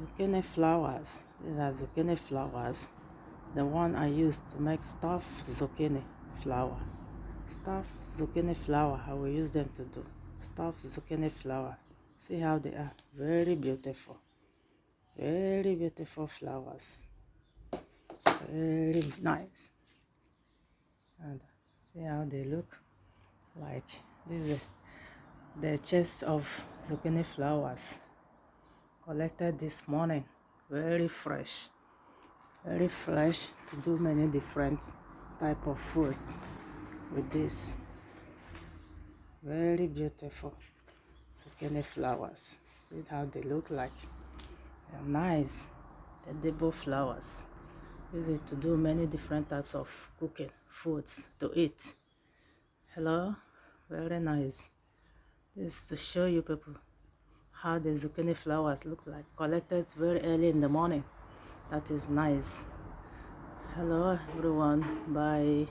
zucchini flowers. These are zucchini flowers. The one I used to make stuffed zucchini flower. Stuffed zucchini flower, I will use them to do stuffed zucchini flower. See how they are? Very beautiful. Very beautiful flowers. Very nice. And see how they look like. This is the chest of zucchini flowers collected this morning. Very fresh to do many different type of foods with this. Very beautiful zucchini flowers. See how they look like. They're nice edible flowers. Use it to do many different types of cooking foods to eat. Hello, very nice. This is to show you people how the zucchini flowers look like, collected very early in the morning. That is nice. Hello everyone, bye.